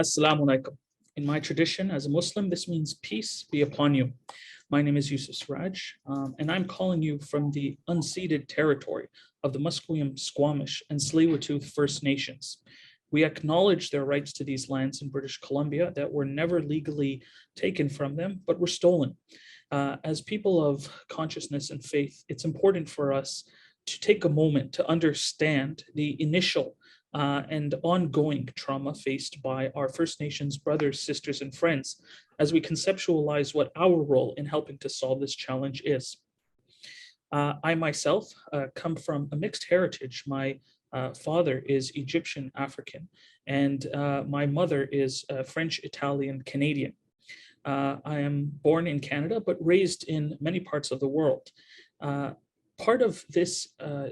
Assalamu alaikum. In my tradition as a Muslim, this means peace be upon you. My name is Yusuf Siraj, and I'm calling you from the unceded territory of the Musqueam, Squamish, and Tsleil-Waututh First Nations. We acknowledge their rights to these lands in British Columbia that were never legally taken from them, but were stolen. As people of consciousness and faith, it's important for us to take a moment to understand the initial and ongoing trauma faced by our First Nations brothers, sisters, and friends as we conceptualize what our role in helping to solve this challenge is. I myself come from a mixed heritage. My father is Egyptian African, and my mother is French, Italian, Canadian. I am born in Canada, but raised in many parts of the world. Part of this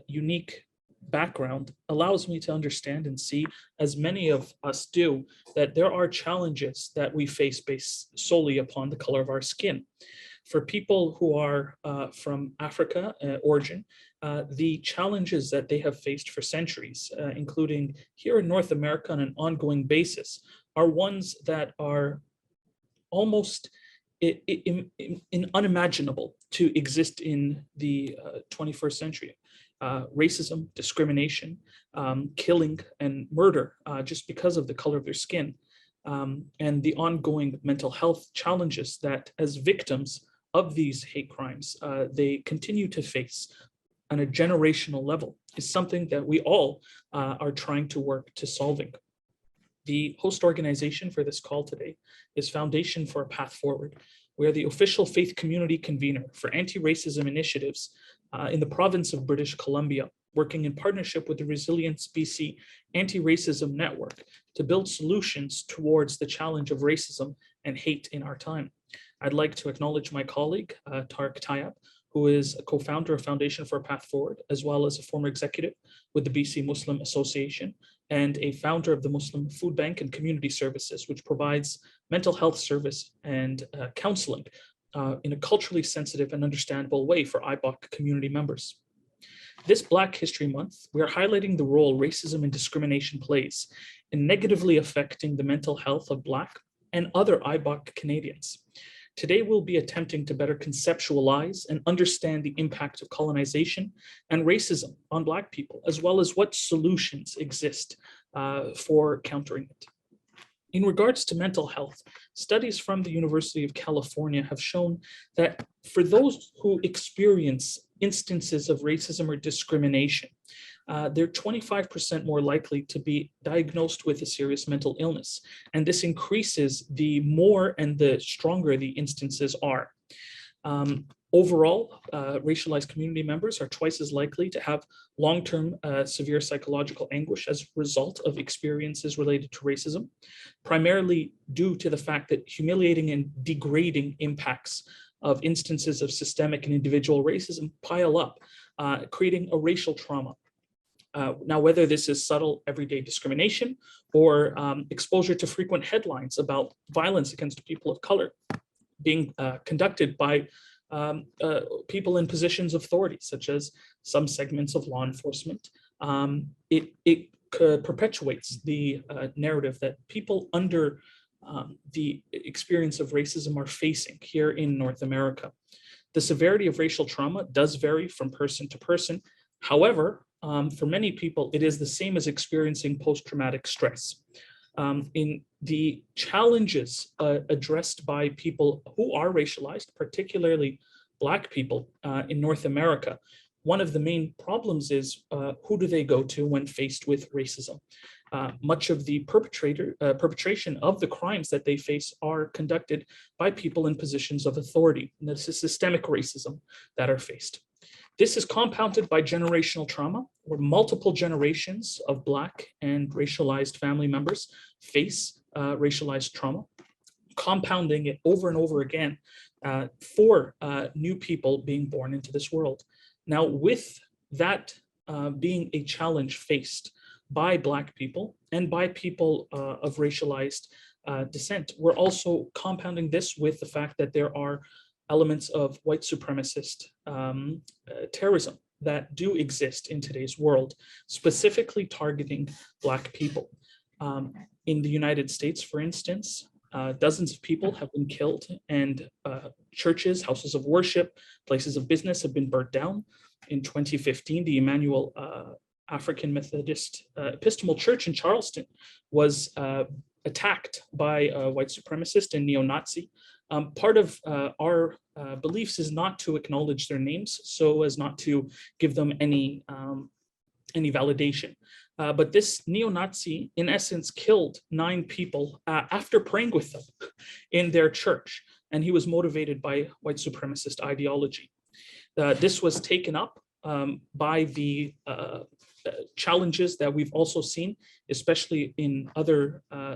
unique background allows me to understand and see, as many of us do, that there are challenges that we face based solely upon the color of our skin. For people who are from Africa origin, the challenges that they have faced for centuries, including here in North America on an ongoing basis, are ones that are almost unimaginable to exist in the 21st century. Racism, discrimination, killing, and murder just because of the color of their skin, and the ongoing mental health challenges that, as victims of these hate crimes, they continue to face on a generational level, is something that we all are trying to work to solving. The host organization for this call today is Foundation for a Path Forward. We are the official faith community convener for anti-racism initiatives in the province of British Columbia, working in partnership with the Resilience BC Anti-Racism Network to build solutions towards the challenge of racism and hate in our time. I'd like to acknowledge my colleague, Tariq Tayyab, who is a co-founder of Foundation for a Path Forward, as well as a former executive with the BC Muslim Association and a founder of the Muslim Food Bank and Community Services, which provides mental health service and counseling in a culturally sensitive and understandable way for IBOC community members. This Black History Month, we are highlighting the role racism and discrimination plays in negatively affecting the mental health of Black and other IBOC Canadians. Today, we'll be attempting to better conceptualize and understand the impact of colonization and racism on Black people, as well as what solutions exist for countering it. In regards to mental health, studies from the University of California have shown that for those who experience instances of racism or discrimination, they're 25% more likely to be diagnosed with a serious mental illness. And this increases the more and the stronger the instances are. Overall, racialized community members are twice as likely to have long-term severe psychological anguish as a result of experiences related to racism, primarily due to the fact that humiliating and degrading impacts of instances of systemic and individual racism pile up, creating a racial trauma. Now, whether this is subtle everyday discrimination or exposure to frequent headlines about violence against people of color being conducted by people in positions of authority, such as some segments of law enforcement, it perpetuates the narrative that people under the experience of racism are facing here in North America. The severity of racial trauma does vary from person to person. However, for many people, it is the same as experiencing post-traumatic stress. In the challenges addressed by people who are racialized, particularly Black people in North America, one of the main problems is who do they go to when faced with racism? Much of the perpetration of the crimes that they face are conducted by people in positions of authority. And this is systemic racism that are faced. This is compounded by generational trauma, where multiple generations of Black and racialized family members face racialized trauma, compounding it over and over again for new people being born into this world. Now, with that being a challenge faced by Black people and by people of racialized descent, we're also compounding this with the fact that there are elements of white supremacist terrorism that do exist in today's world, specifically targeting Black people. In the United States, for instance, dozens of people have been killed, and churches, houses of worship, places of business have been burnt down. In 2015, the Emmanuel African Methodist Episcopal Church in Charleston was attacked by a white supremacist and neo-Nazi. Part of our beliefs is not to acknowledge their names so as not to give them any validation. But this neo-Nazi, in essence, killed 9 people after praying with them in their church, and he was motivated by white supremacist ideology. This was taken up by the challenges that we've also seen, especially in other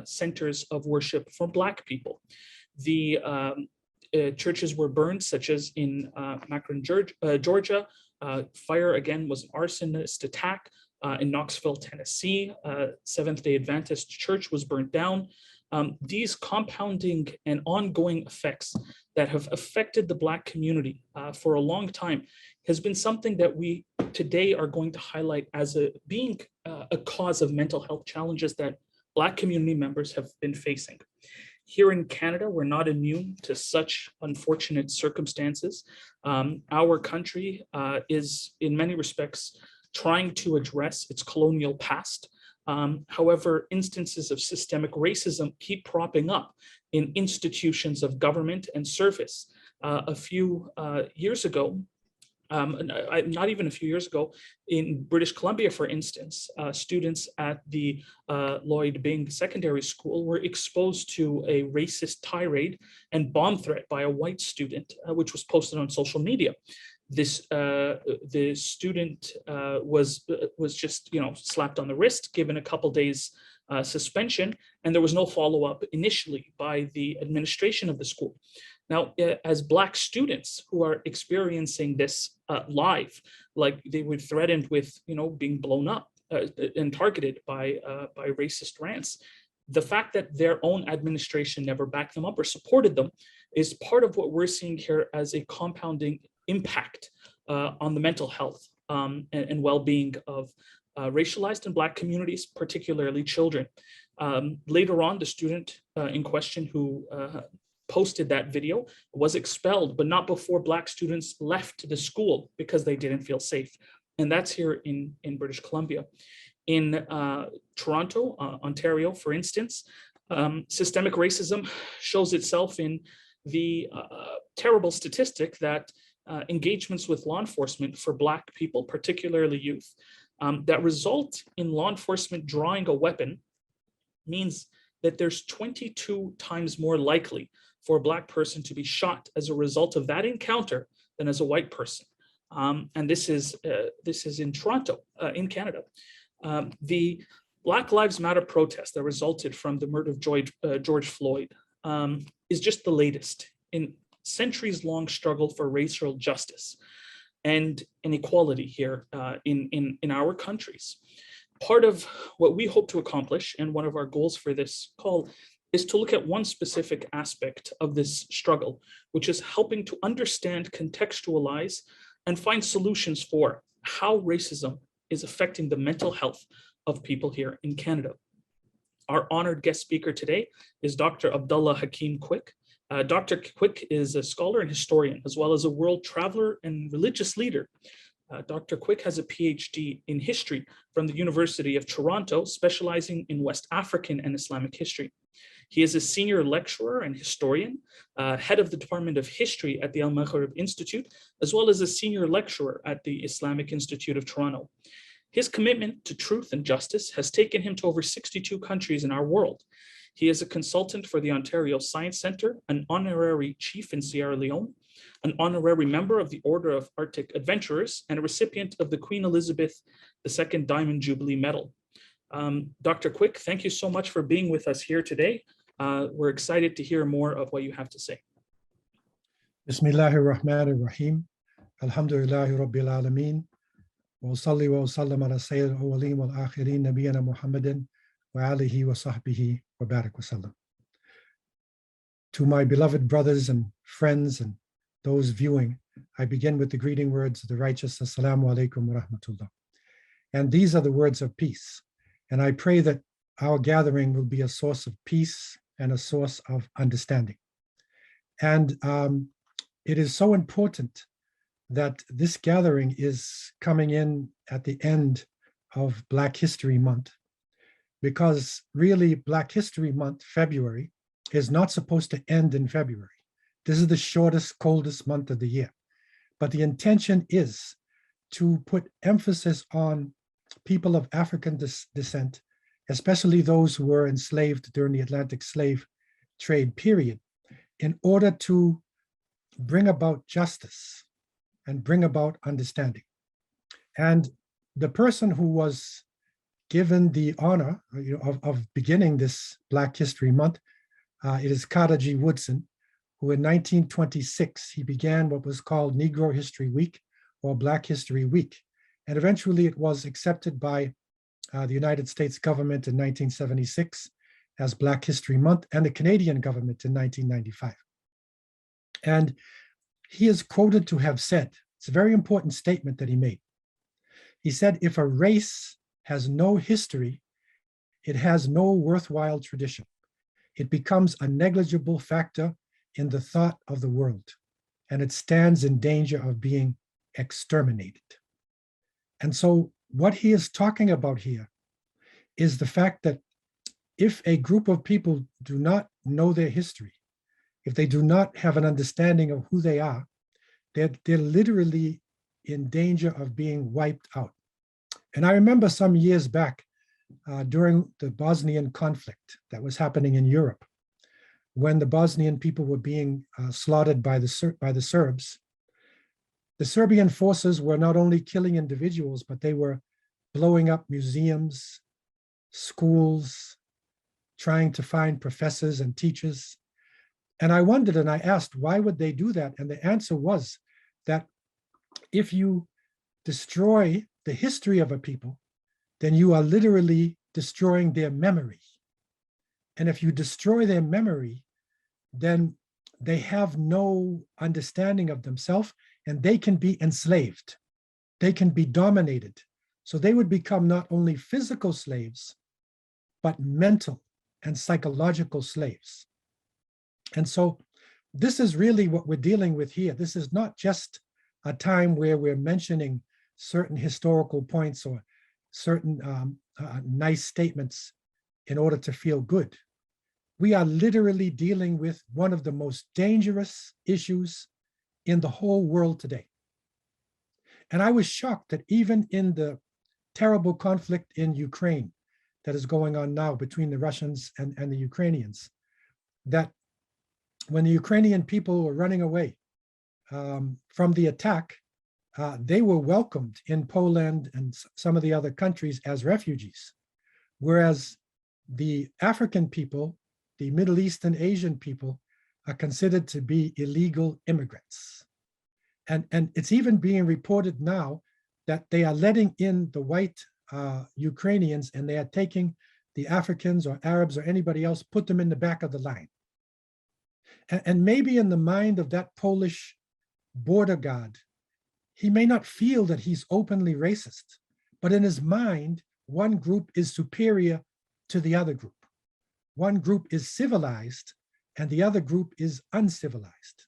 centers of worship for Black people. The churches were burned, such as in Akron, Georgia. Fire, again, was an arsonist attack. In Knoxville, Tennessee, Seventh-day Adventist Church was burnt down. These compounding and ongoing effects that have affected the Black community for a long time has been something that we today are going to highlight as being a cause of mental health challenges that Black community members have been facing. Here in Canada, we're not immune to such unfortunate circumstances. Our country is, in many respects, trying to address its colonial past. However, instances of systemic racism keep propping up in institutions of government and service. A few years ago, not even a few years ago, in British Columbia, for instance, students at the Lloyd Byng Secondary School were exposed to a racist tirade and bomb threat by a white student, which was posted on social media. The student was just slapped on the wrist, given a couple days suspension, and there was no follow-up initially by the administration of the school. Now, as Black students who are experiencing this live, like they were threatened with being blown up and targeted by racist rants, the fact that their own administration never backed them up or supported them is part of what we're seeing here as a compounding impact on the mental health and well-being of racialized and Black communities, particularly children. Later on, the student in question who posted that video was expelled, but not before Black students left the school because they didn't feel safe. And that's here in British Columbia. In Toronto, Ontario, for instance, systemic racism shows itself in the terrible statistic that engagements with law enforcement for Black people, particularly youth, that result in law enforcement drawing a weapon means that there's 22 times more likely for a Black person to be shot as a result of that encounter than as a white person. And this is in Toronto, in Canada. The Black Lives Matter protest that resulted from the murder of George Floyd is just the latest in centuries-long struggle for racial justice and inequality here in our countries. Part of what we hope to accomplish, and one of our goals for this call, is to look at one specific aspect of this struggle, which is helping to understand, contextualize, and find solutions for how racism is affecting the mental health of people here in Canada. Our honored guest speaker today is Dr. Abdullah Hakim Quick. Dr. Quick is a scholar and historian, as well as a world traveler and religious leader. Dr. Quick has a PhD in history from the University of Toronto, specializing in West African and Islamic history. He is a senior lecturer and historian, head of the Department of History at the Al Maghrib Institute, as well as a senior lecturer at the Islamic Institute of Toronto. His commitment to truth and justice has taken him to over 62 countries in our world. He is a consultant for the Ontario Science Centre, an honorary chief in Sierra Leone, an honorary member of the Order of Arctic Adventurers, and a recipient of the Queen Elizabeth II Diamond Jubilee Medal. Dr. Quick, thank you so much for being with us here today. We're excited to hear more of what you have to say. Bismillahir Rahmanir Rahim. Alhamdulillahi Rabbil Alameen. Wa salli wa sallam ala sayyidil awwalin wal akhirin nabiyyina Muhammadin wa alihi wa sahbihi wa barak wa sallam. To my beloved brothers and friends and those viewing, I begin with the greeting words of the righteous, Assalamu alaikum wa rahmatullah. And these are the words of peace. And I pray that our gathering will be a source of peace and a source of understanding. And it is so important that this gathering is coming in at the end of Black History Month, because really Black History Month, February, is not supposed to end in February. This is the shortest, coldest month of the year. But the intention is to put emphasis on people of African descent, especially those who were enslaved during the Atlantic slave trade period, in order to bring about justice and bring about understanding. And the person who was given the honor of beginning this Black History Month, it is Kataji Woodson, who in 1926, he began what was called Negro History Week or Black History Week. And eventually it was accepted by the United States government in 1976 as Black History Month, and the Canadian government in 1995. And he is quoted to have said, it's a very important statement that he made. He said, if a race has no history, it has no worthwhile tradition. It becomes a negligible factor in the thought of the world, and it stands in danger of being exterminated. And so what he is talking about here is the fact that if a group of people do not know their history, if they do not have an understanding of who they are, they're literally in danger of being wiped out. And I remember some years back during the Bosnian conflict that was happening in Europe, when the Bosnian people were being slaughtered by the Serbs. The Serbian forces were not only killing individuals, but they were blowing up museums, schools, trying to find professors and teachers. And I wondered and I asked, why would they do that? And the answer was that if you destroy the history of a people, then you are literally destroying their memory. And if you destroy their memory, then they have no understanding of themselves and they can be enslaved. They can be dominated. So they would become not only physical slaves, but mental and psychological slaves. And so this is really what we're dealing with here. This is not just a time where we're mentioning certain historical points or certain nice statements in order to feel good. We are literally dealing with one of the most dangerous issues in the whole world today. And I was shocked that even in the terrible conflict in Ukraine that is going on now between the Russians and the Ukrainians, that when the Ukrainian people were running away from the attack, they were welcomed in Poland and some of the other countries as refugees, whereas the African people, the Middle East and Asian people, are considered to be illegal immigrants. And it's even being reported now that they are letting in the white Ukrainians and they are taking the Africans or Arabs or anybody else, put them in the back of the line. And maybe in the mind of that Polish border guard, he may not feel that he's openly racist, but in his mind, one group is superior to the other group. One group is civilized and the other group is uncivilized.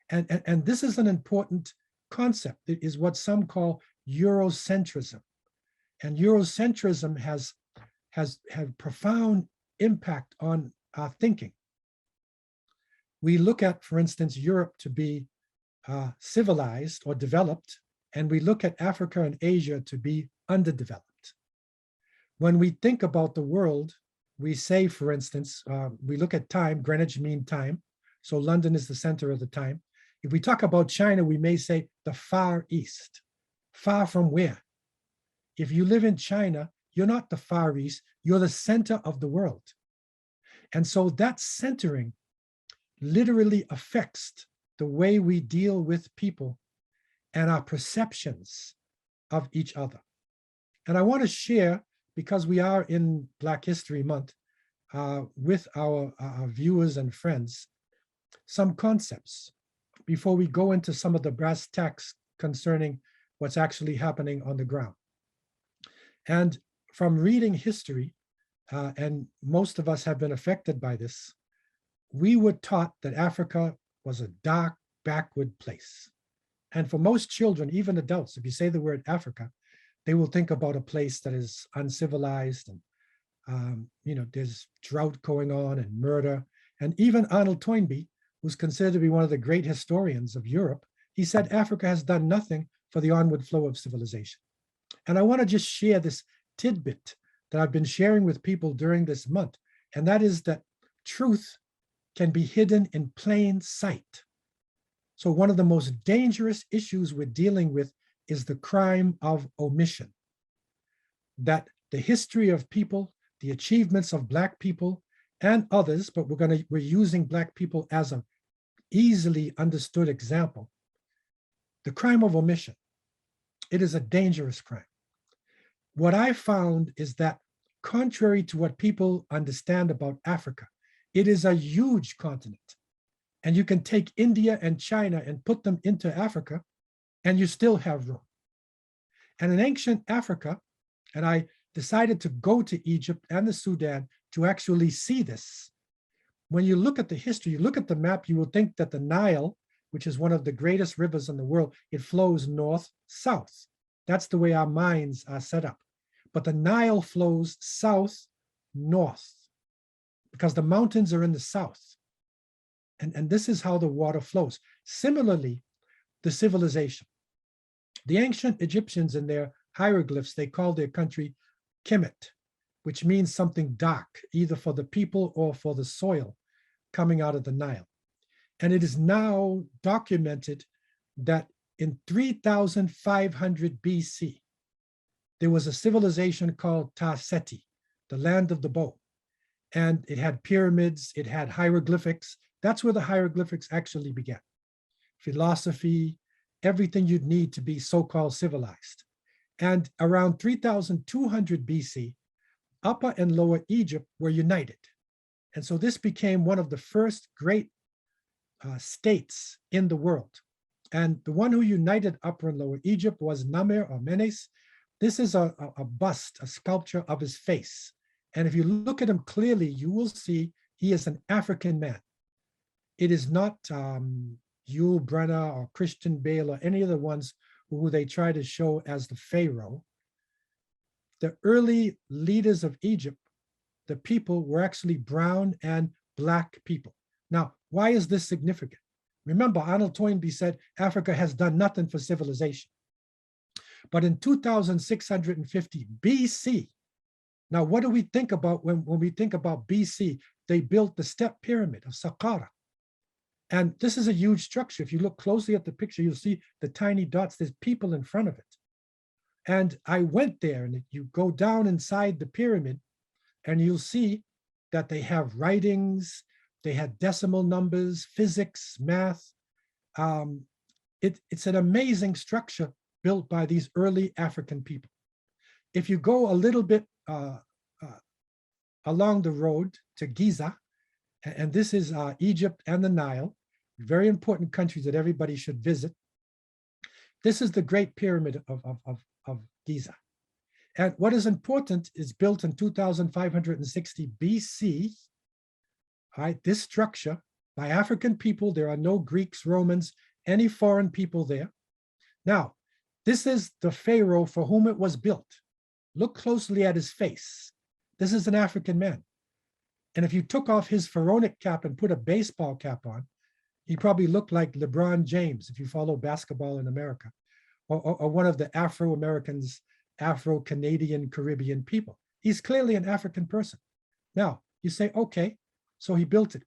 And this is an important concept. It is what some call Eurocentrism. And Eurocentrism has had profound impact on our thinking. We look at, for instance, Europe to be civilized or developed, and we look at Africa and Asia to be underdeveloped. When we think about the world, we say, for instance, we look at time, Greenwich Mean Time. So London is the center of the time. If we talk about China, we may say the Far East. Far from where? If you live in China, you're not the Far East, you're the center of the world. And so that centering literally affects the way we deal with people and our perceptions of each other. And I want to share, because we are in Black History Month, with our viewers and friends, some concepts before we go into some of the brass tacks concerning what's actually happening on the ground. And from reading history, and most of us have been affected by this, we were taught that Africa was a dark, backward place. And for most children, even adults, if you say the word Africa, they will think about a place that is uncivilized and there's drought going on and murder. And even Arnold Toynbee, who's considered to be one of the great historians of Europe, he said Africa has done nothing for the onward flow of civilization. And I want to just share this tidbit that I've been sharing with people during this month, and that is that truth can be hidden in plain sight. So one of the most dangerous issues we're dealing with is the crime of omission. That the history of people, the achievements of Black people and others, but we're using Black people as an easily understood example. The crime of omission, it is a dangerous crime. What I found is that contrary to what people understand about Africa, it is a huge continent. And you can take India and China and put them into Africa, and you still have room. And in ancient Africa, and I decided to go to Egypt and the Sudan to actually see this. When you look at the history, you look at the map, you will think that the Nile, which is one of the greatest rivers in the world, it flows north-south. That's the way our minds are set up. But the Nile flows south-north because the mountains are in the south. And this is how the water flows. Similarly, the civilization. The ancient Egyptians in their hieroglyphs, they called their country Kemet, which means something dark, either for the people or for the soil coming out of the Nile. And it is now documented that in 3500 BC, there was a civilization called Ta-Seti, the land of the bow. And it had pyramids, it had hieroglyphics. That's where the hieroglyphics actually began. Philosophy, everything you'd need to be so-called civilized. And around 3200 BC, Upper and Lower Egypt were united. And so this became one of the first great states in the world. And the one who united Upper and Lower Egypt was Namer or Menes. This is a bust, a sculpture of his face. And if you look at him clearly, you will see he is an African man. It is not Yul Brynner or Christian Bale or any of the ones who they try to show as the Pharaoh. The early leaders of Egypt, the people, were actually brown and Black people. Now, why is this significant? Remember, Arnold Toynbee said Africa has done nothing for civilization. But in 2650 BC, now what do we think about when we think about BC? They built the step pyramid of Saqqara. And this is a huge structure. If you look closely at the picture, you'll see the tiny dots. There's people in front of it. And I went there, and you go down inside the pyramid, and you'll see that they have writings, they had decimal numbers, physics, math. It's an amazing structure built by these early African people. If you go a little bit along the road to Giza, and this is Egypt and the Nile, very important countries that everybody should visit. This is the Great Pyramid of Giza. And what is important is built in 2560 BC. All right, this structure by African people. There are no Greeks, Romans, any foreign people there. Now, this is the Pharaoh for whom it was built. Look closely at his face. This is an African man. And if you took off his pharaonic cap and put a baseball cap on, he probably looked like LeBron James, if you follow basketball in America, or one of the Afro-Americans, Afro-Canadian, Caribbean people. He's clearly an African person. Now, you say, okay, so he built it.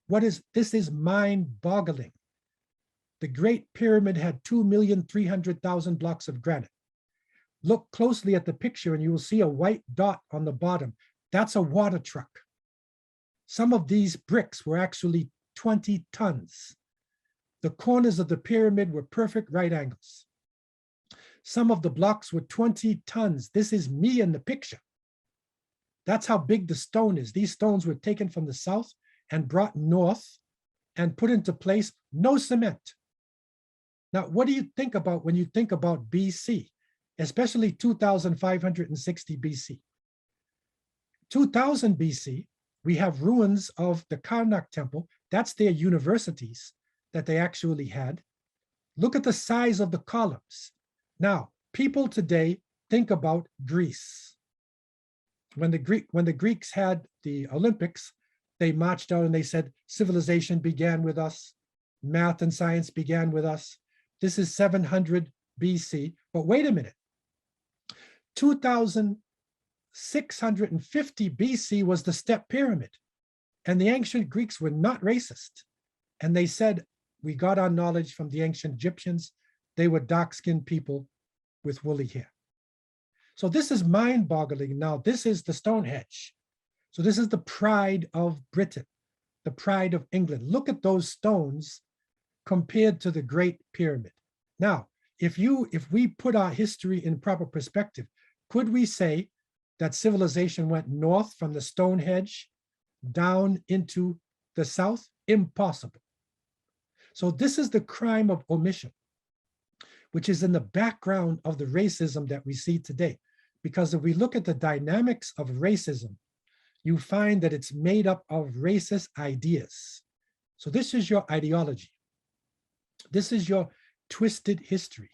This is mind-boggling. The Great Pyramid had 2,300,000 blocks of granite. Look closely at the picture and you will see a white dot on the bottom. That's a water truck. Some of these bricks were actually 20 tons. The corners of the pyramid were perfect right angles. Some of the blocks were 20 tons. This is me in the picture. That's how big the stone is. These stones were taken from the south and brought north and put into place. No cement. Now, what do you think about when you think about BC, especially 2560 BC? 2000 BC, we have ruins of the Karnak temple. That's their universities that they actually had. Look at the size of the columns. Now, people today think about Greece. When the Greeks had the Olympics, they marched out and they said, civilization began with us, math and science began with us. This is 700 BC, but wait a minute. 2650 BC was the step pyramid, and the ancient Greeks were not racist. And they said, we got our knowledge from the ancient Egyptians. They were dark-skinned people with woolly hair. So this is mind-boggling. Now, this is the Stonehenge. So this is the pride of Britain, the pride of England. Look at those stones compared to the Great Pyramid. Now, if we put our history in proper perspective, could we say that civilization went north from the Stonehenge down into the south? Impossible. So this is the crime of omission, which is in the background of the racism that we see today. Because if we look at the dynamics of racism, you find that it's made up of racist ideas. So this is your ideology. This is your twisted history.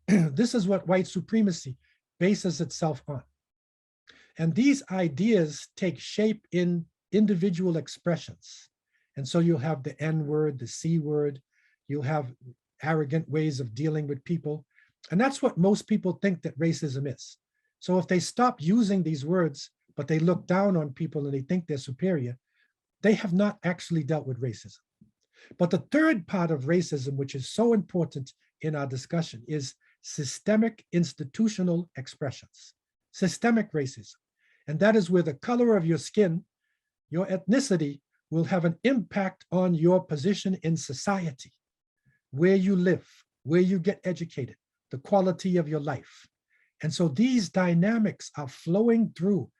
This is what white supremacy bases itself on. And these ideas take shape in individual expressions. And so you'll have the N word, the C word, you'll have arrogant ways of dealing with people. And that's what most people think that racism is. So if they stop using these words, but they look down on people and they think they're superior, they have not actually dealt with racism. But the third part of racism, which is so important in our discussion, is systemic institutional expressions, systemic racism. And that is where the color of your skin, your ethnicity, will have an impact on your position in society, where you live, where you get educated, the quality of your life. And so these dynamics are flowing through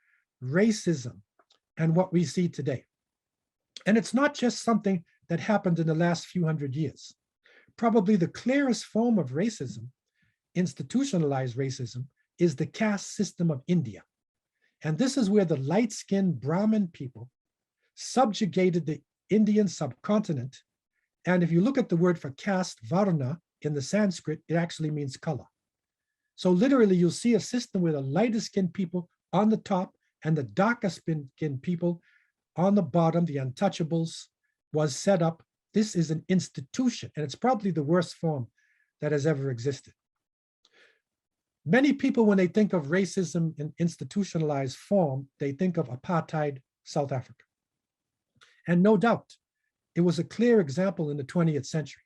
racism and what we see today. And it's not just something that happened in the last few hundred years. Probably the clearest form of racism, institutionalized racism, is the caste system of India. And this is where the light-skinned Brahmin people subjugated the Indian subcontinent. And if you look at the word for caste, varna, in the Sanskrit, it actually means color. So literally, you'll see a system where the lighter-skinned people on the top and the darker-skinned people on the bottom, the untouchables, was set up. This is an institution, and it's probably the worst form that has ever existed. Many people, when they think of racism in institutionalized form, they think of apartheid South Africa. And no doubt, it was a clear example in the 20th century.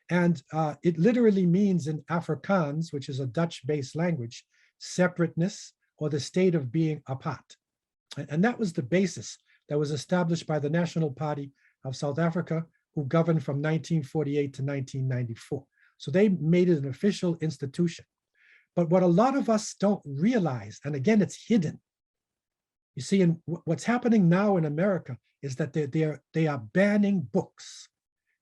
And it literally means in Afrikaans, which is a Dutch-based language, separateness or the state of being apart. And that was the basis that was established by the National Party of South Africa, who governed from 1948 to 1994. So they made it an official institution. But what a lot of us don't realize, and again, it's hidden. You see, and what's happening now in America is that they are banning books.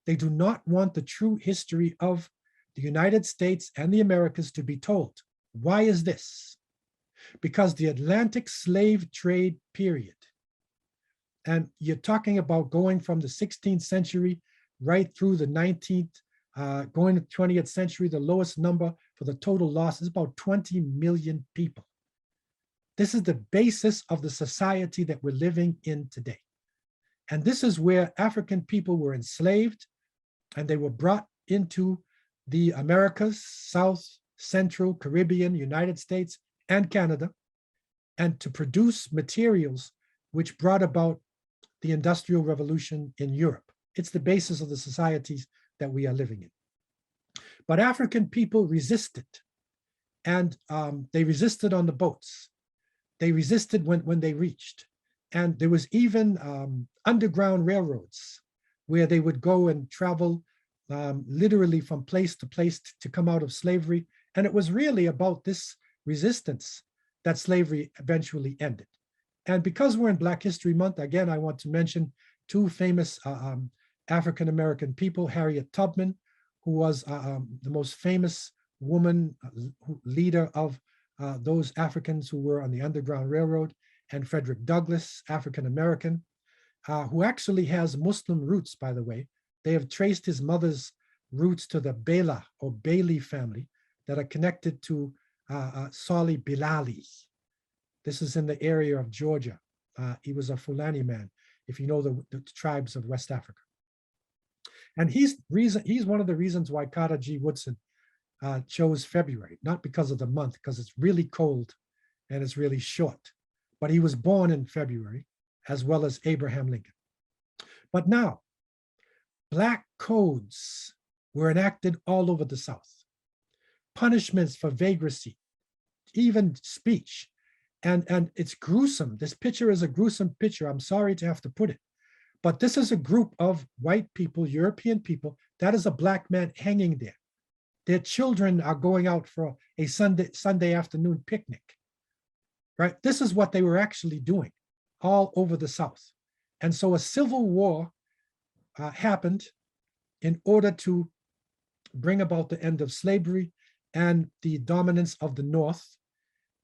They do not want the true history of the United States and the Americas to be told. Why is this? Because the Atlantic slave trade period, and you're talking about going from the 16th century right through the 19th, going to the 20th century, the lowest number for the total loss is about 20 million people. This is the basis of the society that we're living in today. And this is where African people were enslaved, and they were brought into the Americas, South, Central, Caribbean, United States, and Canada, and to produce materials which brought about the Industrial Revolution in Europe. It's the basis of the societies that we are living in. But African people resisted, and they resisted on the boats. They resisted when they reached. And there was even underground railroads where they would go and travel literally from place to place to come out of slavery. And it was really about this resistance that slavery eventually ended. And because we're in Black History Month, again, I want to mention two famous African-American people, Harriet Tubman, who was the most famous woman leader of those Africans who were on the Underground Railroad, and Frederick Douglass, African-American, who actually has Muslim roots, by the way. They have traced his mother's roots to the Bela or Bailey family that are connected to Salih Bilali. This is in the area of Georgia. He was a Fulani man, if you know the tribes of West Africa. And he's one of the reasons why Kataji Woodson chose February, not because of the month, because it's really cold and it's really short. But he was born in February, as well as Abraham Lincoln. But now, Black codes were enacted all over the South. Punishments for vagrancy, even speech. And it's gruesome. This picture is a gruesome picture. I'm sorry to have to put it. But this is a group of white people, European people. That is a Black man hanging there. Their children are going out for a Sunday afternoon picnic. Right? This is what they were actually doing all over the South. And so a civil war happened in order to bring about the end of slavery and the dominance of the North.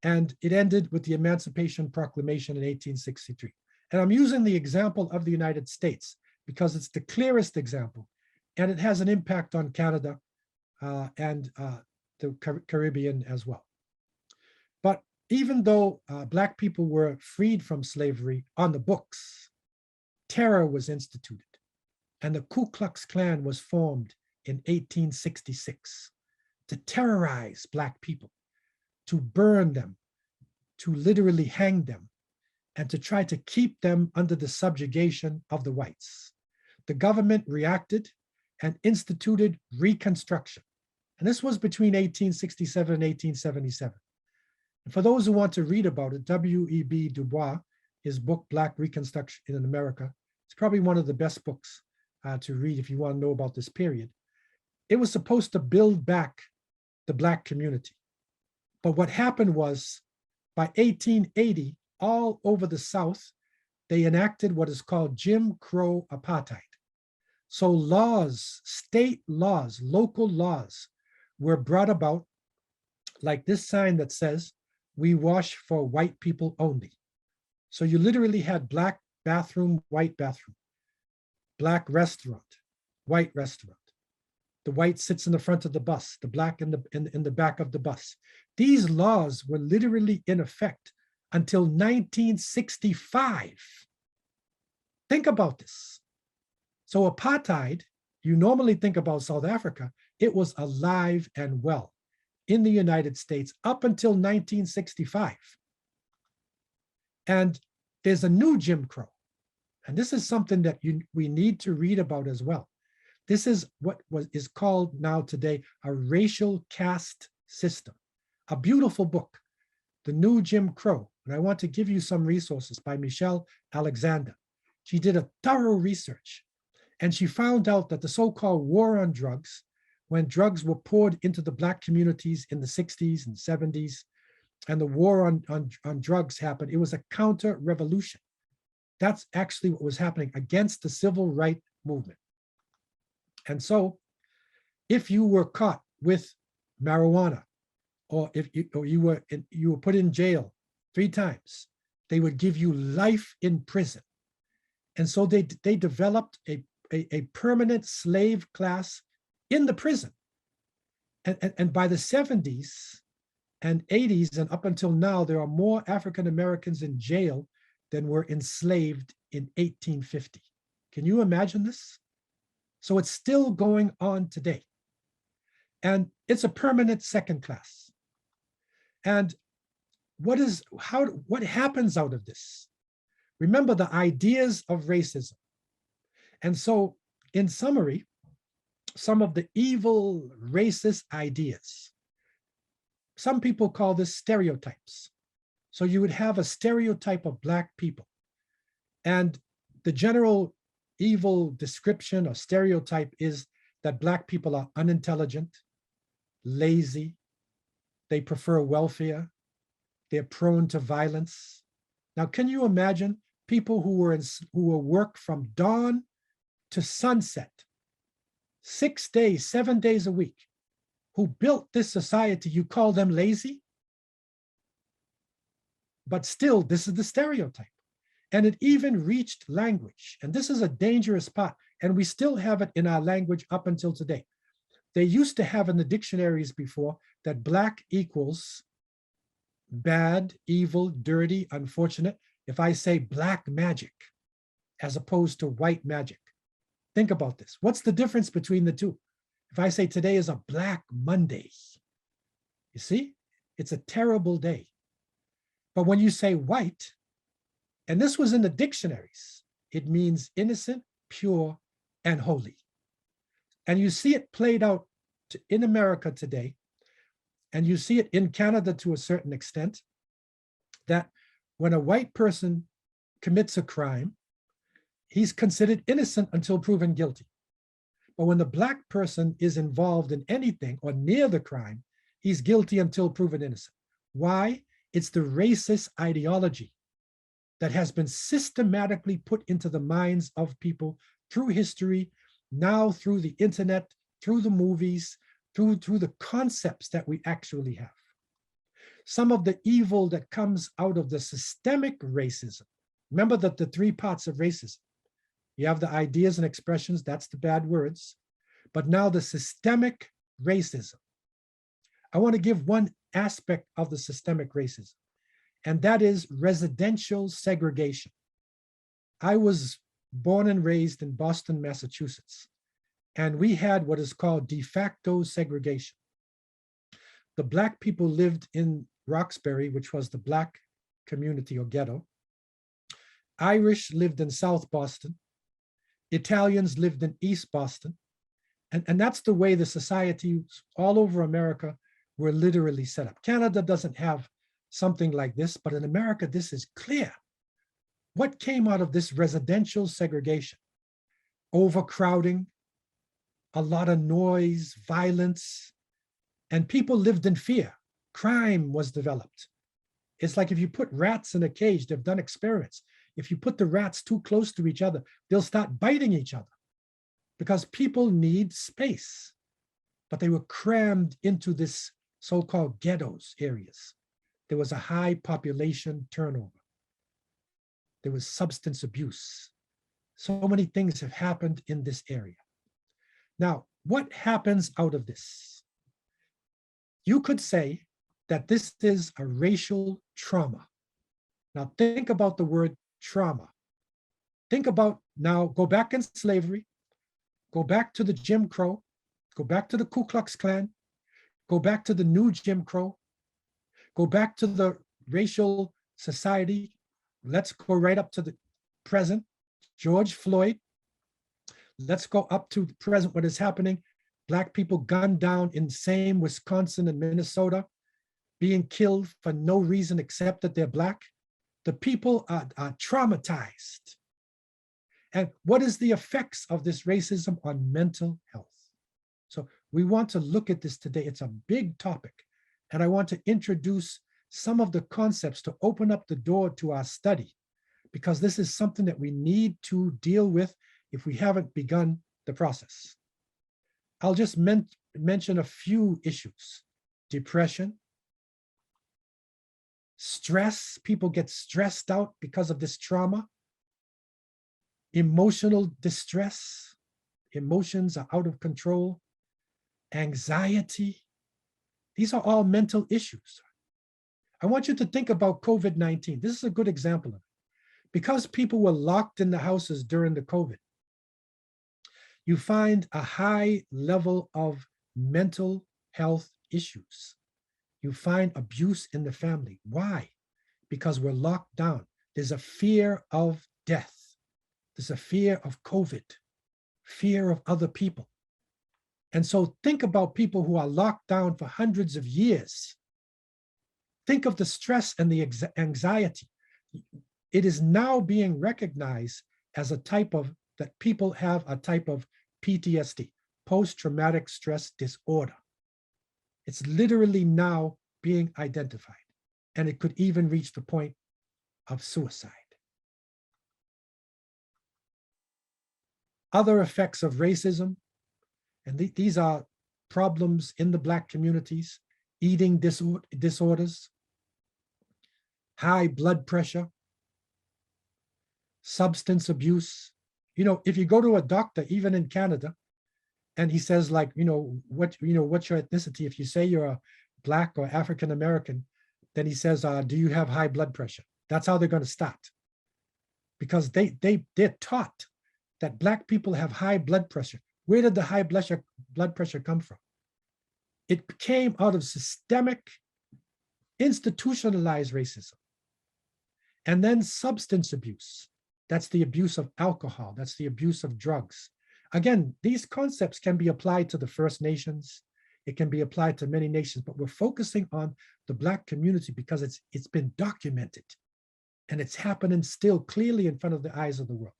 And it ended with the Emancipation Proclamation in 1863. And I'm using the example of the United States because it's the clearest example, and it has an impact on Canada and the Caribbean as well. But even though Black people were freed from slavery on the books, terror was instituted, and the Ku Klux Klan was formed in 1866 to terrorize Black people, to burn them, to literally hang them, and to try to keep them under the subjugation of the whites. The government reacted and instituted Reconstruction. And this was between 1867 and 1877. And for those who want to read about it, W.E.B. Du Bois, his book, Black Reconstruction in America, it's probably one of the best books to read if you want to know about this period. It was supposed to build back the Black community. But what happened was, by 1880, all over the South, they enacted what is called Jim Crow Apartheid. So laws, state laws, local laws were brought about, like this sign that says, "We wash for white people only." So you literally had Black bathroom, white bathroom, Black restaurant, white restaurant. The white sits in the front of the bus, the Black in the back of the bus. These laws were literally in effect until 1965. Think about this. So apartheid, you normally think about South Africa, it was alive and well in the United States up until 1965. And there's a new Jim Crow. And this is something that we need to read about as well. This is what is called now today a racial caste system. A beautiful book, The New Jim Crow. And I want to give you some resources by Michelle Alexander. She did a thorough research, and she found out that the so-called war on drugs, when drugs were poured into the Black communities in the 60s and 70s, and the war on drugs happened, it was a counter-revolution. That's actually what was happening against the civil rights movement. And so if you were caught with marijuana, or if you were put in jail 3 times, they would give you life in prison. And so they developed a permanent slave class in the prison. And by the 70s and 80s and up until now, there are more African Americans in jail than were enslaved in 1850. Can you imagine this? So it's still going on today. And it's a permanent second class. And what happens out of this? Remember the ideas of racism. And so in summary, some of the evil racist ideas. Some people call this stereotypes. So you would have a stereotype of Black people. And the general evil description or stereotype is that Black people are unintelligent, lazy, they prefer welfare, they're prone to violence. Now, can you imagine people who were work from dawn to sunset, 6 days, 7 days a week, who built this society? You call them lazy? But still, this is the stereotype. And it even reached language. And this is a dangerous part. And we still have it in our language up until today. They used to have in the dictionaries before that black equals bad, evil, dirty, unfortunate. If I say black magic as opposed to white magic, think about this. What's the difference between the two? If I say today is a Black Monday, you see, it's a terrible day. But when you say white, and this was in the dictionaries, it means innocent, pure, and holy. And you see it played out in America today, and you see it in Canada to a certain extent, that when a white person commits a crime, he's considered innocent until proven guilty. But when the black person is involved in anything or near the crime, he's guilty until proven innocent. Why? It's the racist ideology that has been systematically put into the minds of people through history, now through the internet, through the movies, through the concepts that we actually have. Some of the evil that comes out of the systemic racism. Remember that the three parts of racism. You have the ideas and expressions, that's the bad words. But now the systemic racism. I want to give one aspect of the systemic racism, and that is residential segregation. I was born and raised in Boston, Massachusetts, and we had what is called de facto segregation. The black people lived in Roxbury, which was the black community or ghetto. Irish lived in South Boston. Italians lived in East Boston. And that's the way the societies all over America were literally set up. Canada doesn't have something like this, but in America, this is clear. What came out of this residential segregation? Overcrowding, a lot of noise, violence, and people lived in fear. Crime was developed. It's like if you put rats in a cage, they've done experiments. If you put the rats too close to each other, they'll start biting each other because people need space. But they were crammed into this so-called ghettos areas. There was a high population turnover. There was substance abuse. So many things have happened in this area. Now, what happens out of this? You could say that this is a racial trauma. Now, think about the word trauma. Think about now, go back in slavery, go back to the Jim Crow, go back to the Ku Klux Klan, go back to the new Jim Crow, go back to the racial society. Let's go right up to the present, George Floyd. Let's go up to the present, what is happening. Black people gunned down in same Wisconsin and Minnesota, being killed for no reason except that they're black. The people are traumatized. And what is the effects of this racism on mental health? So we want to look at this today. It's a big topic. And I want to introduce some of the concepts to open up the door to our study, because this is something that we need to deal with if we haven't begun the process. I'll just mention a few issues. Depression, stress, people get stressed out because of this trauma. Emotional distress, emotions are out of control. Anxiety, these are all mental issues. I want you to think about COVID-19. This is a good example of it. Because people were locked in the houses during the COVID, you find a high level of mental health issues. You find abuse in the family. Why? Because we're locked down. There's a fear of death. There's a fear of COVID, fear of other people. And so think about people who are locked down for hundreds of years. Think of the stress and the anxiety. It is now being recognized as a type of, that people have a type of PTSD, post-traumatic stress disorder. It's literally now being identified, and it could even reach the point of suicide. Other effects of racism, and these are problems in the Black communities, eating disorders, high blood pressure, substance abuse. You know, if you go to a doctor, even in Canada, and he says, like, what's your ethnicity? If you say you're a Black or African American, then he says, do you have high blood pressure? That's how they're going to start, because they're taught that Black people have high blood pressure. Where did the high blood pressure come from? It came out of systemic, institutionalized racism, and then substance abuse. That's the abuse of alcohol. That's the abuse of drugs. Again, these concepts can be applied to the First Nations. It can be applied to many nations, but we're focusing on the Black community because it's been documented, and it's happening still clearly in front of the eyes of the world.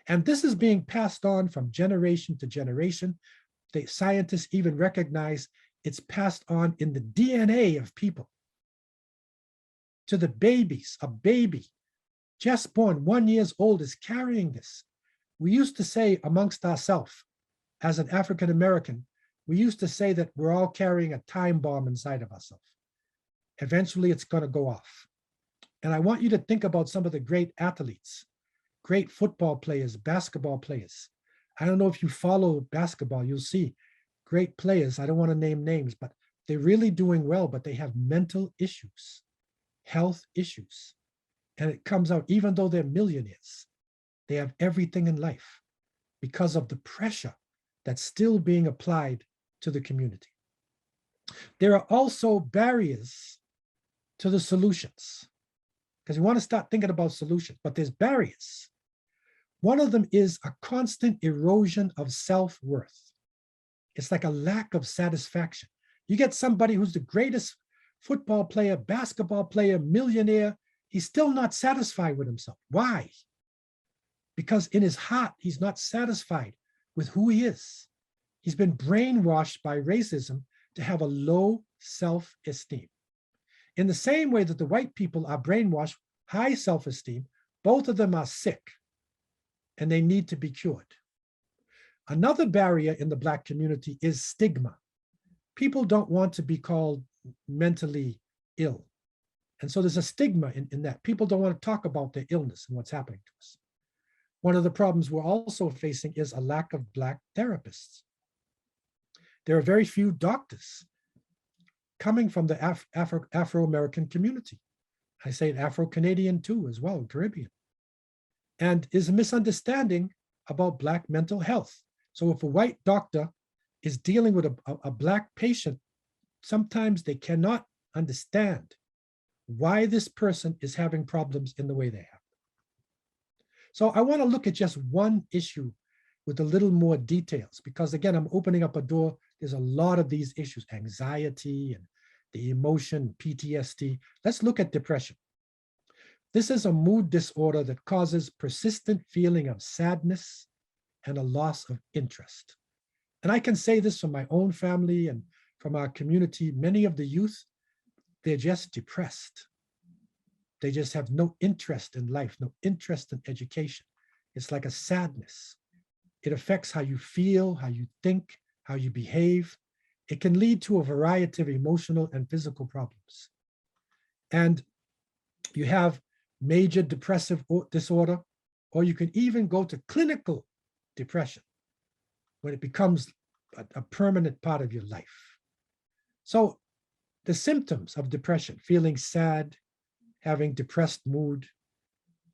And this is being passed on from generation to generation. The scientists even recognize it's passed on in the DNA of people. To the babies, a baby just born 1 year old is carrying this. We used to say amongst ourselves, as an African American, we used to say that we're all carrying a time bomb inside of ourselves. Eventually, it's going to go off. And I want you to think about some of the great athletes, great football players, basketball players. I don't know if you follow basketball, you'll see great players. I don't want to name names, but they're really doing well, but they have mental issues, health issues. And it comes out, even though they're millionaires, they have everything in life because of the pressure that's still being applied to the community. There are also barriers to the solutions, because we want to start thinking about solutions, but there's barriers. One of them is a constant erosion of self-worth. It's like a lack of satisfaction. You get somebody who's the greatest football player, basketball player, millionaire, he's still not satisfied with himself. Why? Because in his heart, he's not satisfied with who he is. He's been brainwashed by racism to have a low self-esteem. In the same way that the white people are brainwashed, high self-esteem, both of them are sick and they need to be cured. Another barrier in the Black community is stigma. People don't want to be called mentally ill. And so there's a stigma in that. People don't want to talk about their illness and what's happening to us. One of the problems we're also facing is a lack of Black therapists. There are very few doctors coming from the Afro-American community. I say Afro-Canadian too as well, Caribbean. And is a misunderstanding about Black mental health. So if a white doctor is dealing with a Black patient, sometimes they cannot understand why this person is having problems in the way they have. So I want to look at just one issue with a little more details, because again, I'm opening up a door. There's a lot of these issues, anxiety and the emotion, PTSD. Let's look at depression. This is a mood disorder that causes persistent feeling of sadness and a loss of interest. And I can say this from my own family and from our community. Many of the youth, they're just depressed. They just have no interest in life, no interest in education. It's like a sadness. It affects how you feel, how you think, how you behave. It can lead to a variety of emotional and physical problems. And you have major depressive disorder, or you can even go to clinical depression when it becomes a permanent part of your life. So the symptoms of depression: feeling sad, having depressed mood,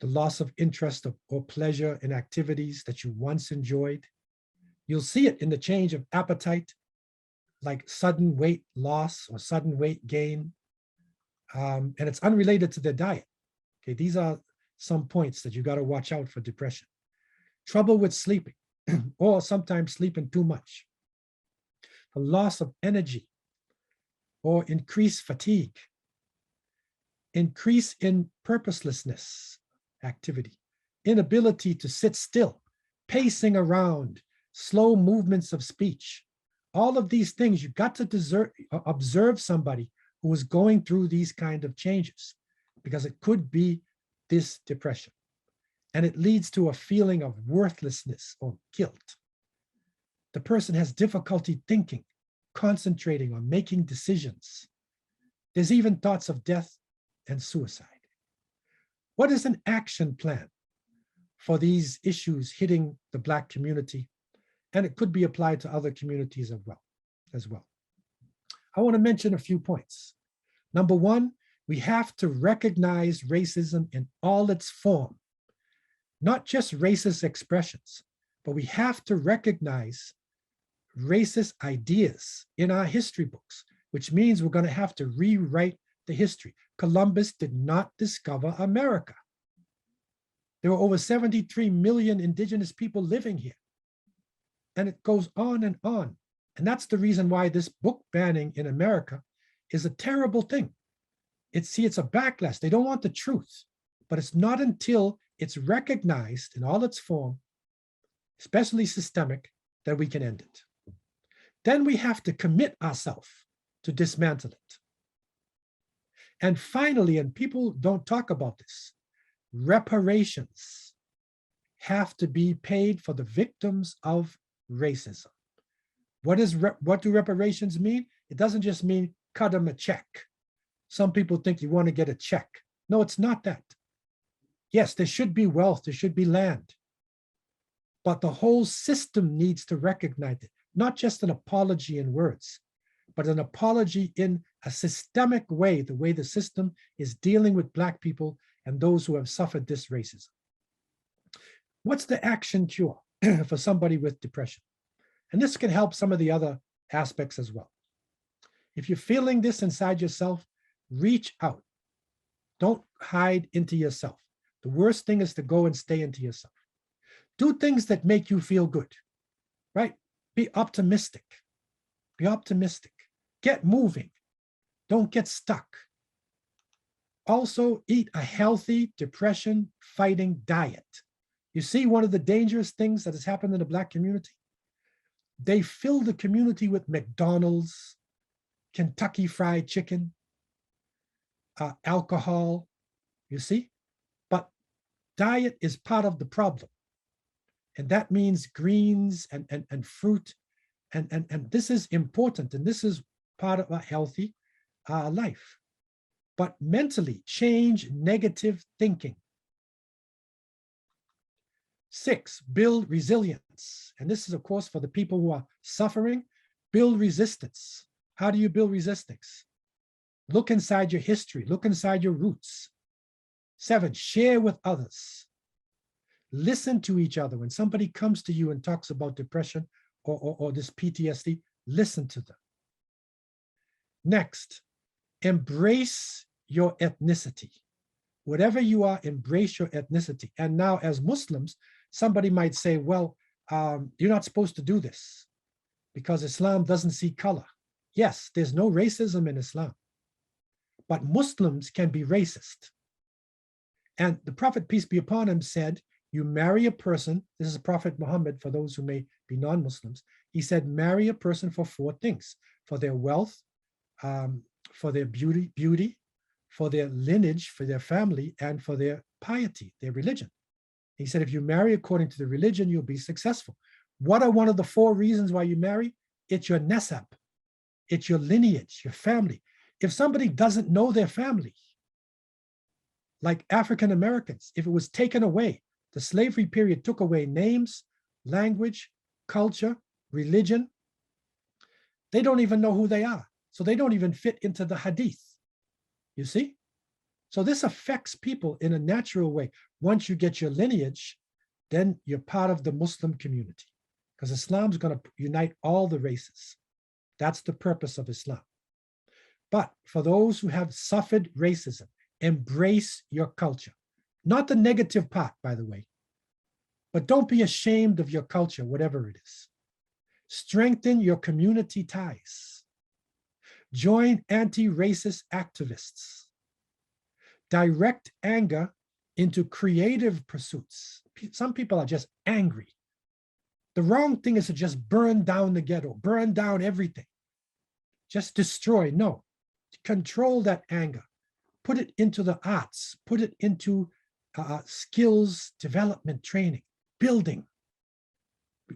the loss of interest or pleasure in activities that you once enjoyed. You'll see it in the change of appetite, like sudden weight loss or sudden weight gain. And it's unrelated to their diet. Okay, these are some points that you got to watch out for depression. Trouble with sleeping, or sometimes sleeping too much. The loss of energy or increased fatigue. Increase in purposelessness activity, inability to sit still, pacing around, slow movements of speech. All of these things, you got to observe somebody who is going through these kind of changes, because it could be this depression. And it leads to a feeling of worthlessness or guilt. The person has difficulty thinking, concentrating on making decisions. There's even thoughts of death and suicide. What is an action plan for these issues hitting the Black community? And it could be applied to other communities as well. I want to mention a few points. Number one, we have to recognize racism in all its form, not just racist expressions, but we have to recognize racist ideas in our history books, which means we're going to have to rewrite the history. Columbus did not discover America. There were over 73 million indigenous people living here. And it goes on and on. And that's the reason why this book banning in America is a terrible thing. It's a backlash. They don't want the truth, but it's not until it's recognized in all its form, especially systemic, that we can end it. Then we have to commit ourselves to dismantle it. And finally, and people don't talk about this, reparations have to be paid for the victims of racism. What do reparations mean? It doesn't just mean cut them a check. Some people think you want to get a check. No, it's not that. Yes, there should be wealth, there should be land, but the whole system needs to recognize it, not just an apology in words, but an apology in a systemic way, the way the system is dealing with Black people and those who have suffered this racism. What's the action cure for somebody with depression? And this can help some of the other aspects as well. If you're feeling this inside yourself, reach out. Don't hide into yourself. The worst thing is to go and stay into yourself. Do things that make you feel good, right? Be optimistic. Be optimistic. Get moving. Don't get stuck. Also, eat a healthy depression-fighting diet. You see, one of the dangerous things that has happened in the Black community, they fill the community with McDonald's, Kentucky Fried Chicken, alcohol, you see? But diet is part of the problem. And that means greens and fruit. And this is important. And this is part of a healthy life. But mentally, change negative thinking. 6, build resilience. And this is, of course, for the people who are suffering. Build resistance. How do you build resistance? Look inside your history. Look inside your roots. 7, share with others. Listen to each other. When somebody comes to you and talks about depression or this PTSD, listen to them. Next, embrace your ethnicity. Whatever you are, embrace your ethnicity. And now as Muslims, somebody might say, well, you're not supposed to do this because Islam doesn't see color. Yes, there's no racism in Islam, but Muslims can be racist. And the Prophet, peace be upon him, said, you marry a person, this is Prophet Muhammad for those who may be non-Muslims, he said, marry a person for 4 things, for their wealth, for their beauty, for their lineage, for their family, and for their piety, their religion. He said, if you marry according to the religion, you'll be successful. What are one of the 4 reasons why you marry? It's your nasab. It's your lineage, your family. If somebody doesn't know their family, like African Americans, if it was taken away, the slavery period took away names, language, culture, religion, they don't even know who they are. So they don't even fit into the hadith. You see? So this affects people in a natural way. Once you get your lineage, then you're part of the Muslim community because Islam's going to unite all the races. That's the purpose of Islam. But for those who have suffered racism, embrace your culture. Not the negative part, by the way, but don't be ashamed of your culture, whatever it is. Strengthen your community ties. Join anti-racist activists. Direct anger into creative pursuits. Some people are just angry. The wrong thing is to just burn down the ghetto, burn down everything. Just destroy. No, control that anger. Put it into the arts, put it into skills development training, building.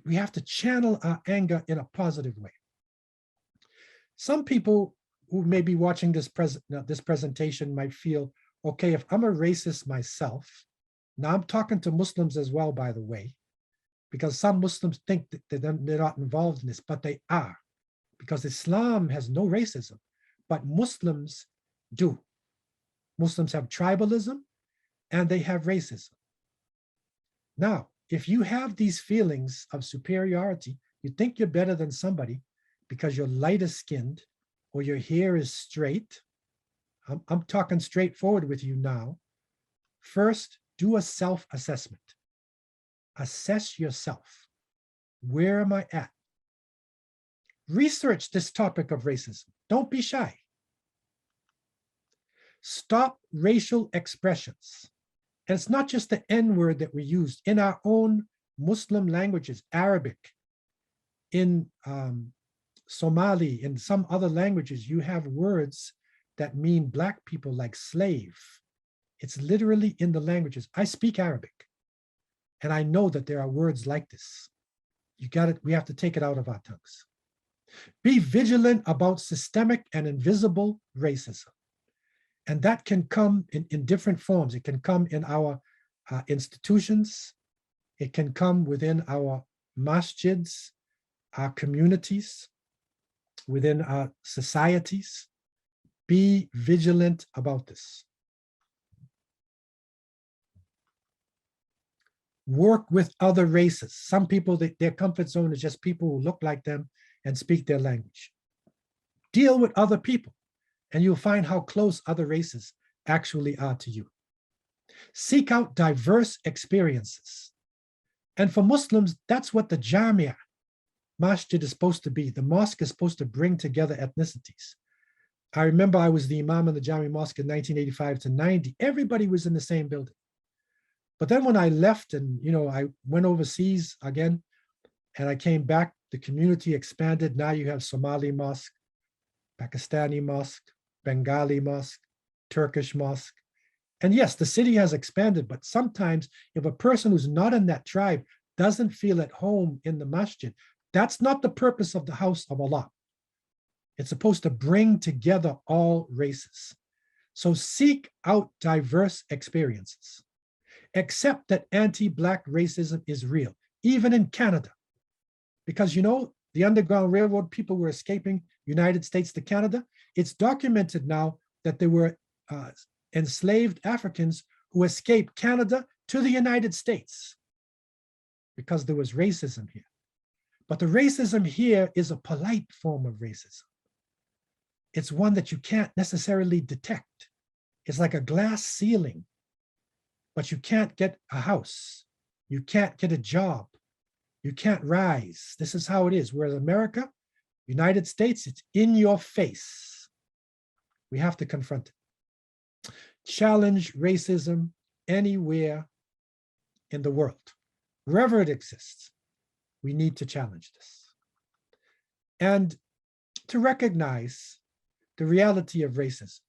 We have to channel our anger in a positive way. Some people who may be watching this presentation might feel, okay, if I'm a racist myself, now I'm talking to Muslims as well, by the way, because some Muslims think that they're not involved in this, but they are, because Islam has no racism, but Muslims do. Muslims have tribalism and they have racism. Now, if you have these feelings of superiority, you think you're better than somebody because you're lighter skinned or your hair is straight. I'm talking straightforward with you now. First, do a self-assessment. Assess yourself. Where am I at? Research this topic of racism. Don't be shy. Stop racial expressions. And it's not just the N word that we use in our own Muslim languages, Arabic, in Somali, in some other languages, you have words that mean Black people, like slave. It's literally in the languages. I speak Arabic, and I know that there are words like this. You got it. We have to take it out of our tongues. Be vigilant about systemic and invisible racism. And that can come in different forms. It can come in our institutions. It can come within our masjids, our communities, within our societies. Be vigilant about this. Work with other races. Some people, their comfort zone is just people who look like them and speak their language. Deal with other people, and you'll find how close other races actually are to you. Seek out diverse experiences. And for Muslims, that's what the Jamia, masjid, is supposed to be. The mosque is supposed to bring together ethnicities. I remember I was the imam in the Jamia Mosque in 1985 to 90. Everybody was in the same building. But then when I left and I went overseas again, and I came back, the community expanded. Now you have Somali mosque, Pakistani mosque, Bengali mosque, Turkish mosque. And yes, the city has expanded, but sometimes if a person who's not in that tribe doesn't feel at home in the masjid, that's not the purpose of the house of Allah. It's supposed to bring together all races. So seek out diverse experiences. Accept that anti-Black racism is real, even in Canada. Because the Underground Railroad people were escaping United States to Canada. It's documented now that there were enslaved Africans who escaped Canada to the United States because there was racism here. But the racism here is a polite form of racism. It's one that you can't necessarily detect. It's like a glass ceiling, but you can't get a house. You can't get a job. You can't rise. This is how it is. Whereas America, United States, it's in your face. We have to confront it. Challenge racism anywhere in the world. Wherever it exists, we need to challenge this. And to recognize the reality of racism.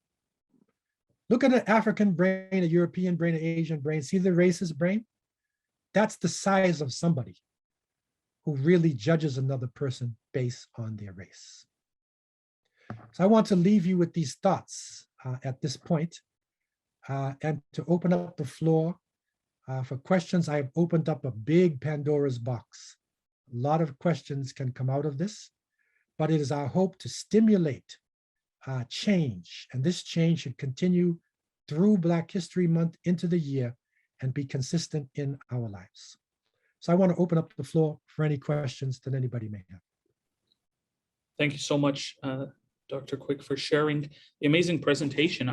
Look at an African brain, a European brain, an Asian brain. See the racist brain? That's the size of somebody who really judges another person based on their race. So I want to leave you with these thoughts at this point, and to open up the floor for questions. I have opened up a big Pandora's box. A lot of questions can come out of this, but it is our hope to stimulate change, and this change should continue through Black History Month into the year and be consistent in our lives. So I want to open up the floor for any questions that anybody may have. Thank you so much, Dr. Quick, for sharing the amazing presentation.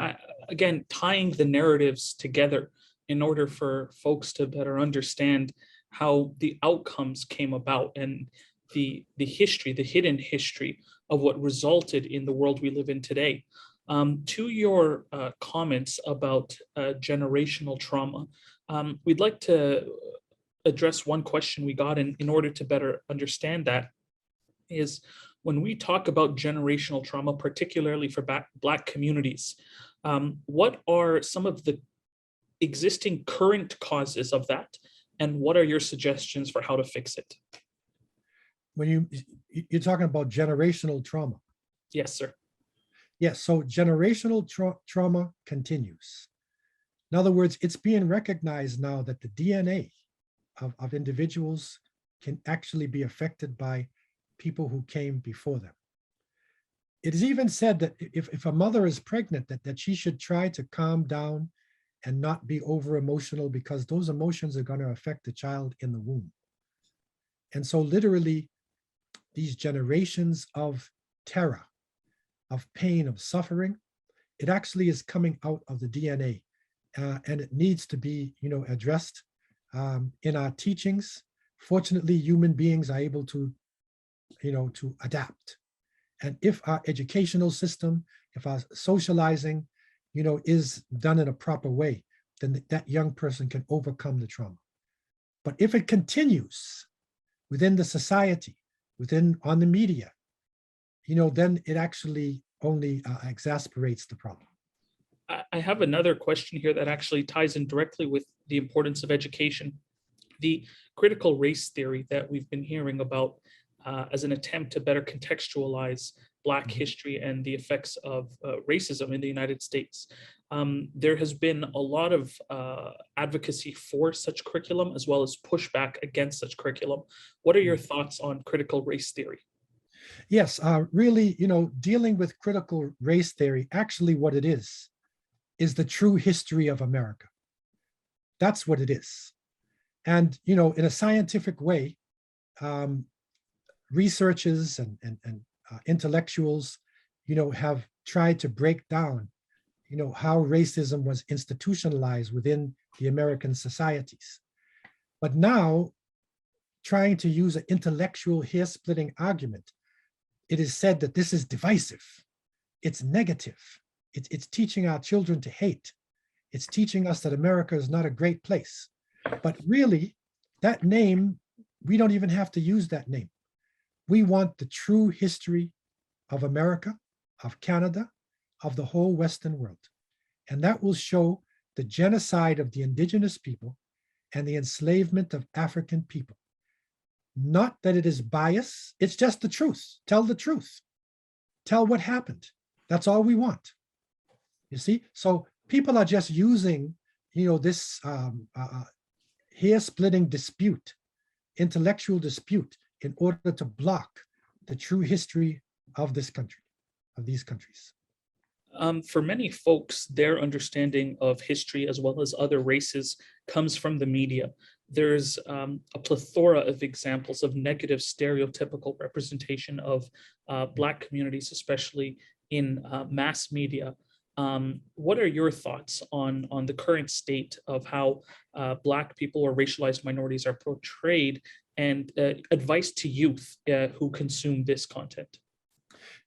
Again, tying the narratives together in order for folks to better understand how the outcomes came about and the history, the hidden history of what resulted in the world we live in today. To your comments about generational trauma, we'd like to address one question we got in order to better understand that is when we talk about generational trauma, particularly for Black communities, what are some of the existing current causes of that? And what are your suggestions for how to fix it? When you're talking about generational trauma. Yes, sir. Yes, so generational trauma continues. In other words, it's being recognized now that the DNA of individuals can actually be affected by people who came before them. It is even said that if a mother is pregnant, that she should try to calm down and not be over emotional, because those emotions are going to affect the child in the womb. And so literally, these generations of terror, of pain, of suffering, it actually is coming out of the DNA, and it needs to be, addressed in our teachings. Fortunately, human beings are able to, to adapt. And if our educational system, if our socializing, is done in a proper way, then that young person can overcome the trauma. But if it continues within the society, on the media, then it actually only exasperates the problem. I have another question here that actually ties in directly with the importance of education. The critical race theory that we've been hearing about as an attempt to better contextualize Black history and the effects of racism in the United States. There has been a lot of advocacy for such curriculum, as well as pushback against such curriculum. What are your thoughts on critical race theory? Yes, really, dealing with critical race theory, actually what it is the true history of America. That's what it is. And, in a scientific way, researchers and intellectuals, have tried to break down, how racism was institutionalized within the American societies. But now, trying to use an intellectual hair-splitting argument, it is said that this is divisive. It's negative. It's teaching our children to hate. It's teaching us that America is not a great place. But really, that name, we don't even have to use that name. We want the true history of America, of Canada, of the whole Western world. And that will show the genocide of the indigenous people and the enslavement of African people. Not that it is bias, it's just the truth. Tell the truth. Tell what happened. That's all we want. You see? So people are just using, this hair-splitting dispute, intellectual dispute, in order to block the true history of this country, of these countries. For many folks, their understanding of history as well as other races comes from the media. There's a plethora of examples of negative stereotypical representation of Black communities, especially in mass media. What are your thoughts on the current state of how Black people or racialized minorities are portrayed, and advice to youth who consume this content?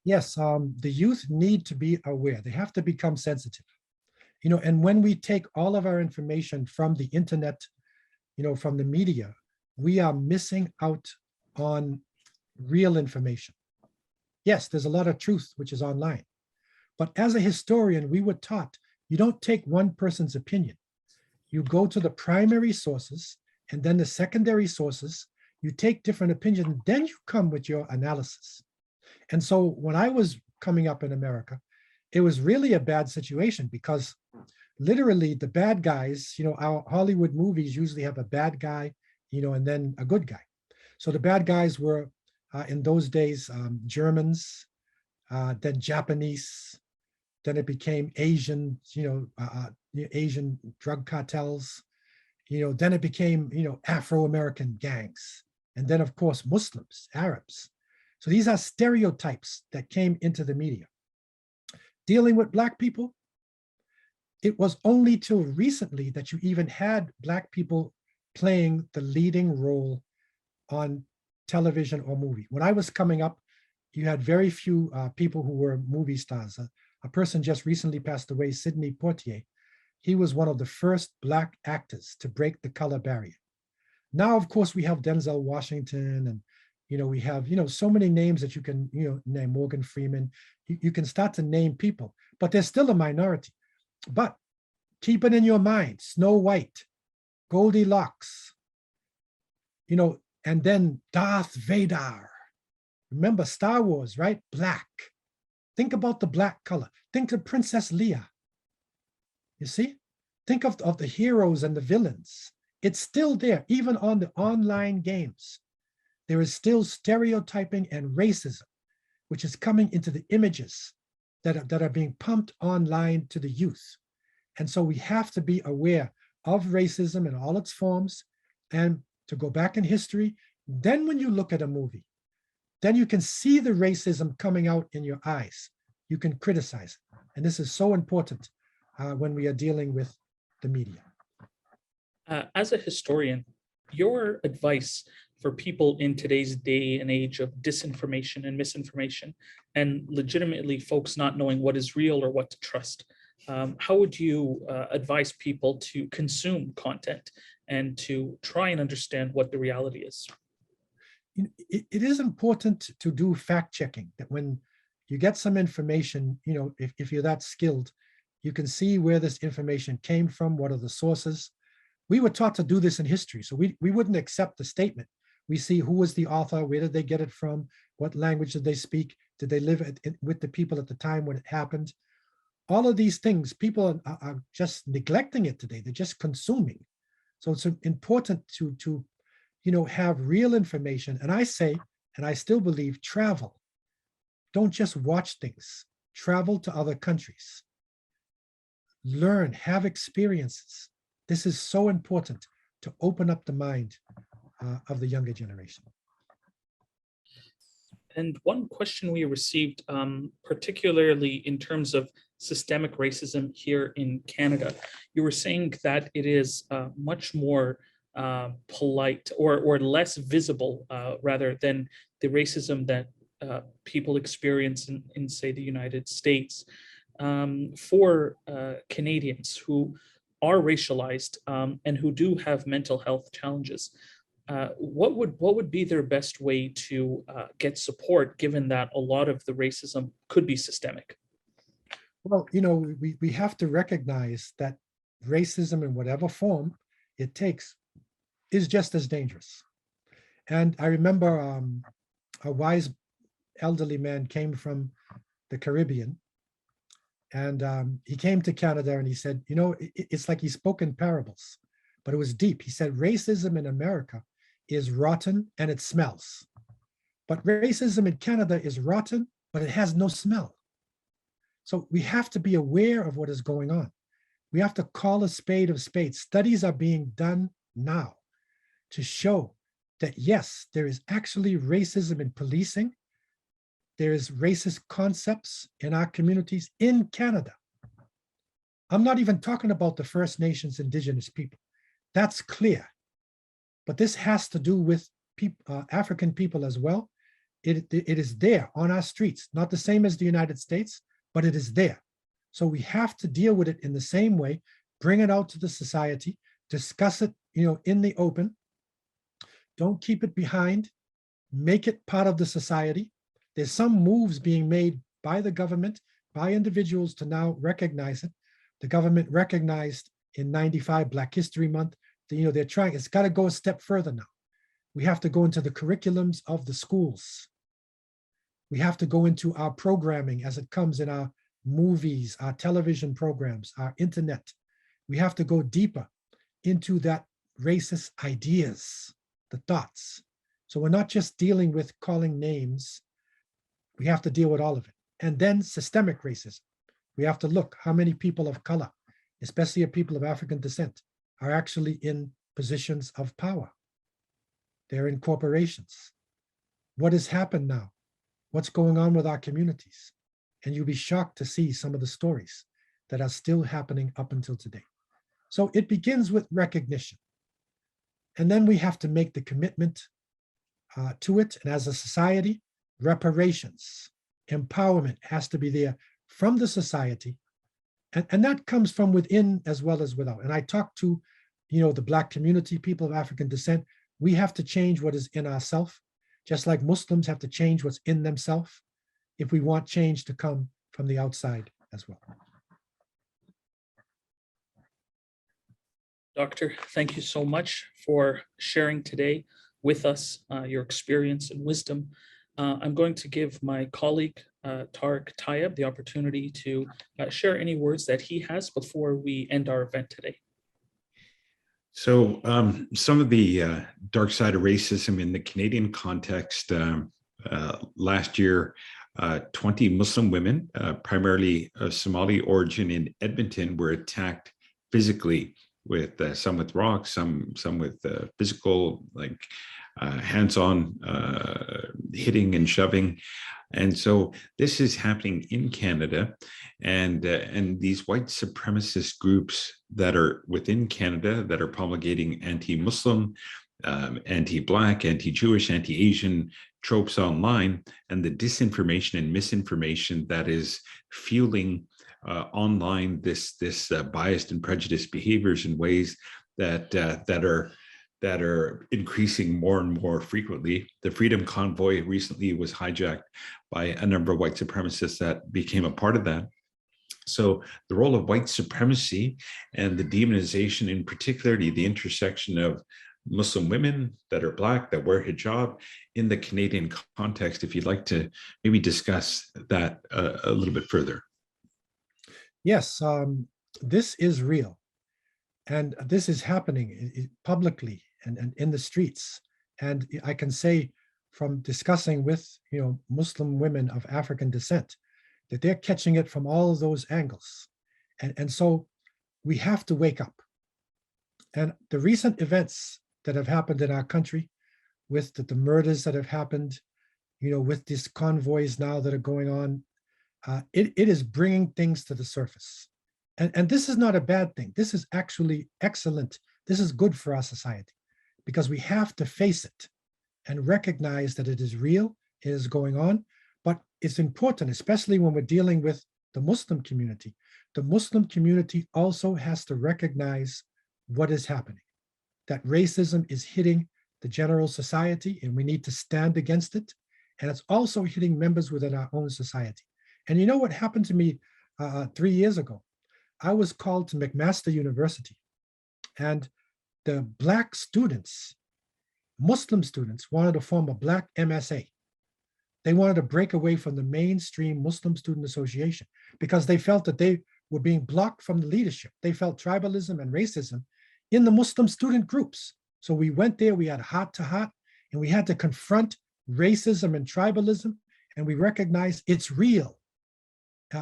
Yes, the youth need to be aware. They have to become sensitive. And when we take all of our information from the internet, from the media, we are missing out on real information. Yes, there's a lot of truth which is online. But as a historian, we were taught you don't take one person's opinion. You go to the primary sources and then the secondary sources. You take different opinions, then you come with your analysis. And so when I was coming up in America, it was really a bad situation, because literally the bad guys, our Hollywood movies usually have a bad guy, and then a good guy. So the bad guys were in those days Germans, then Japanese, then it became Asian, Asian drug cartels, then it became, Afro-American gangs, and then of course Muslims, Arabs. So these are stereotypes that came into the media. Dealing with Black people, it was only till recently that you even had Black people playing the leading role on television or movie. When I was coming up, you had very few people who were movie stars. A person just recently passed away, Sidney Poitier. He was one of the first Black actors to break the color barrier. Now, of course, we have Denzel Washington, and we have, so many names that you can, name, Morgan Freeman. You can start to name people, but they're still a minority. But keep it in your mind, Snow White, Goldilocks, and then Darth Vader. Remember Star Wars, right? Black. Think about the Black color. Think of Princess Leia. You see? Think of the heroes and the villains. It's still there, even on the online games. There is still stereotyping and racism, which is coming into the images that are being pumped online to the youth. And so we have to be aware of racism in all its forms, and to go back in history. Then when you look at a movie, then you can see the racism coming out in your eyes. You can criticize it. And this is so important when we are dealing with the media. As a historian, your advice for people in today's day and age of disinformation and misinformation, and legitimately folks not knowing what is real or what to trust, how would you advise people to consume content and to try and understand what the reality is? It is important to do fact checking, that when you get some information, if you're that skilled, you can see where this information came from, what are the sources. We were taught to do this in history, so we wouldn't accept the statement. We see who was the author, where did they get it from, what language did they speak, did they live with the people at the time when it happened. All of these things, people are just neglecting it today. They're just consuming. So it's important to have real information. And I say, and I still believe, travel. Don't just watch things. Travel to other countries. Learn, have experiences. This is so important to open up the mind of the younger generation. And one question we received, particularly in terms of systemic racism here in Canada, you were saying that it is much more polite or less visible, rather than the racism that people experience in, say, the United States. For Canadians who are racialized and who do have mental health challenges, what would be their best way to get support, given that a lot of the racism could be systemic? Well, we have to recognize that racism, in whatever form it takes, is just as dangerous. And I remember a wise elderly man came from the Caribbean, and he came to Canada, and he said, it's like he spoke in parables, but it was deep. He said, racism in America is rotten and it smells. But racism in Canada is rotten, but it has no smell. So we have to be aware of what is going on. We have to call a spade of spades. Studies are being done now to show that, yes, there is actually racism in policing. There is racist concepts in our communities in Canada. I'm not even talking about the First Nations, Indigenous people. That's clear. But this has to do with African people as well. It is there on our streets, not the same as the United States, but it is there. So we have to deal with it in the same way, bring it out to the society, discuss it, in the open. Don't keep it behind, make it part of the society. There's some moves being made by the government, by individuals to now recognize it. The government recognized in '95 Black History Month, they're trying, it's got to go a step further now. We have to go into the curriculums of the schools. We have to go into our programming as it comes in our movies, our television programs, our internet. We have to go deeper into that racist ideas, the thoughts. So we're not just dealing with calling names. We have to deal with all of it. And then systemic racism. We have to look how many people of color, especially people of African descent, are actually in positions of power. They're in corporations. What has happened now? What's going on with our communities? And you'll be shocked to see some of the stories that are still happening up until today. So it begins with recognition. And then we have to make the commitment to it. And as a society, reparations, empowerment has to be there from the society. And that comes from within as well as without. And I talk to, the Black community, people of African descent. We have to change what is in ourselves, just like Muslims have to change what's in themselves if we want change to come from the outside as well. Doctor, thank you so much for sharing today with us your experience and wisdom. I'm going to give my colleague, Tariq Tayeb, the opportunity to share any words that he has before we end our event today. So some of the dark side of racism in the Canadian context, last year, 20 Muslim women, primarily of Somali origin in Edmonton, were attacked physically with some with rocks, some with physical, like hands-on hitting and shoving. And so this is happening in Canada, and these white supremacist groups that are within Canada that are promulgating anti-Muslim, anti-Black, anti-Jewish, anti-Asian tropes online, and the disinformation and misinformation that is fueling online this biased and prejudiced behaviors in ways that are increasing more and more frequently. The Freedom Convoy recently was hijacked by a number of white supremacists that became a part of that. So the role of white supremacy and the demonization, in particularly the intersection of Muslim women that are Black, that wear hijab in the Canadian context, if you'd like to maybe discuss that a little bit further. Yes, this is real. And this is happening publicly and in the streets. And I can say from discussing with Muslim women of African descent that they're catching it from all of those angles. And so we have to wake up. And the recent events that have happened in our country with the murders that have happened, with these convoys now that are going on, it is bringing things to the surface. And this is not a bad thing. This is actually excellent. This is good for our society because we have to face it and recognize that it is real, it is going on, but it's important, especially when we're dealing with the Muslim community. The Muslim community also has to recognize what is happening, that racism is hitting the general society and we need to stand against it. And it's also hitting members within our own society. And you know what happened to me 3 years ago? I was called to McMaster University, and the Black students, Muslim students, wanted to form a Black MSA. They wanted to break away from the mainstream Muslim Student Association because they felt that they were being blocked from the leadership. They felt tribalism and racism in the Muslim student groups. So we went there, we had heart to heart, and we had to confront racism and tribalism, and we recognized it's real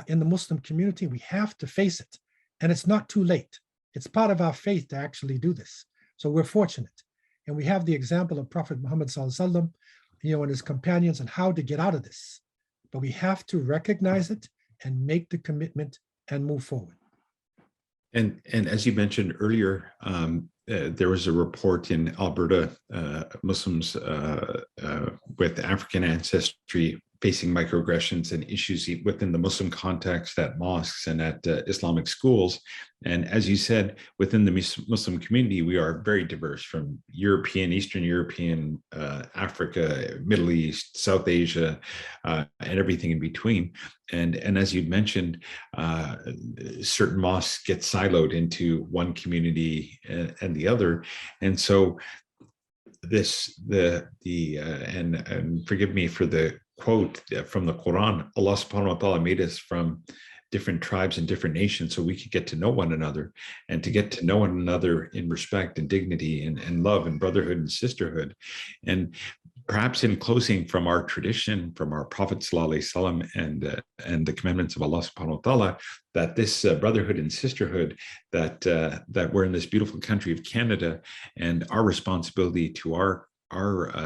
in the Muslim community. We have to face it. And it's not too late. It's part of our faith to actually do this. So we're fortunate. And we have the example of Prophet Muhammad sallallahu alaihi wasallam, and his companions and how to get out of this. But we have to recognize it and make the commitment and move forward. And as you mentioned earlier, there was a report in Alberta, Muslims with African ancestry facing microaggressions and issues within the Muslim context at mosques and at Islamic schools. And as you said, within the Muslim community, we are very diverse, from European, Eastern European, Africa, Middle East, South Asia, and everything in between. And as you mentioned, certain mosques get siloed into one community and the other. And so and forgive me for the quote from the Quran, Allah subhanahu wa ta'ala made us from different tribes and different nations so we could get to know one another, and to get to know one another in respect and dignity and love and brotherhood and sisterhood. And perhaps in closing, from our tradition, from our Prophet sallallahu alaihi wasallam and the commandments of Allah subhanahu wa ta'ala, that this brotherhood and sisterhood that we're in this beautiful country of Canada, and our responsibility to our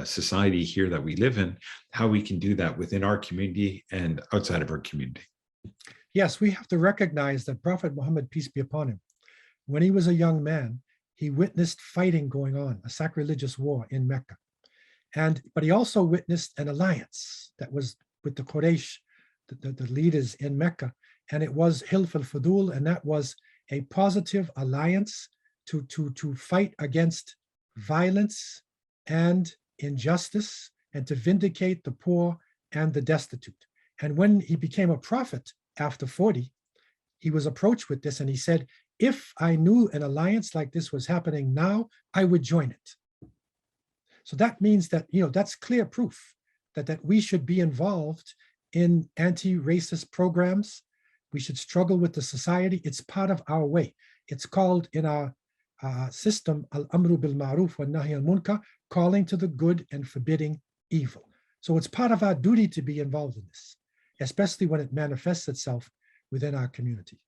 society here that we live in, how we can do that within our community and outside of our community. Yes, we have to recognize that Prophet Muhammad, peace be upon him, when he was a young man, he witnessed fighting going on, a sacrilegious war in Mecca. But he also witnessed an alliance that was with the Quraysh, the leaders in Mecca, and it was Hilf al-Fudul, and that was a positive alliance to fight against violence and injustice, and to vindicate the poor and the destitute. And when he became a prophet after 40, he was approached with this, and he said, if I knew an alliance like this was happening now, I would join it. So that means that, that's clear proof that we should be involved in anti-racist programs. We should struggle with the society. It's part of our way. It's called in our system, al-amru bil ma'ruf wa nahy al-munkar, calling to the good and forbidding evil. So it's part of our duty to be involved in this, especially when it manifests itself within our community.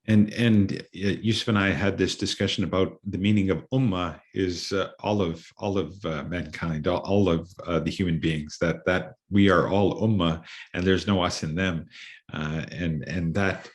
And Yusuf and I had this discussion about the meaning of ummah is all of mankind, all of the human beings, that we are all ummah and there's no us in them, and that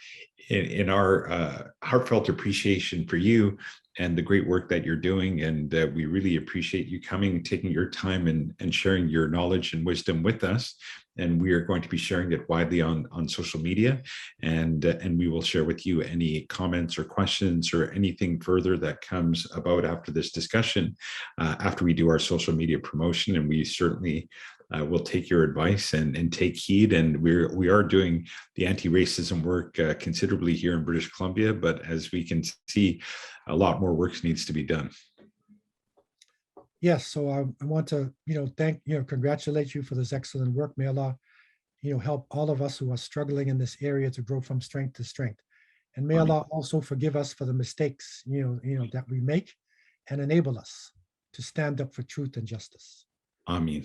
in our heartfelt appreciation for you and the great work that you're doing, and we really appreciate you coming, taking your time and sharing your knowledge and wisdom with us. And we are going to be sharing it widely on social media, and we will share with you any comments or questions or anything further that comes about after this discussion, after we do our social media promotion. And we certainly will take your advice and take heed. And we are doing the anti-racism work considerably here in British Columbia, but as we can see, a lot more work needs to be done. Yes, so I want to, congratulate you for this excellent work. May Allah, help all of us who are struggling in this area to grow from strength to strength. And may Allah also forgive us for the mistakes, that we make, and enable us to stand up for truth and justice. Ameen.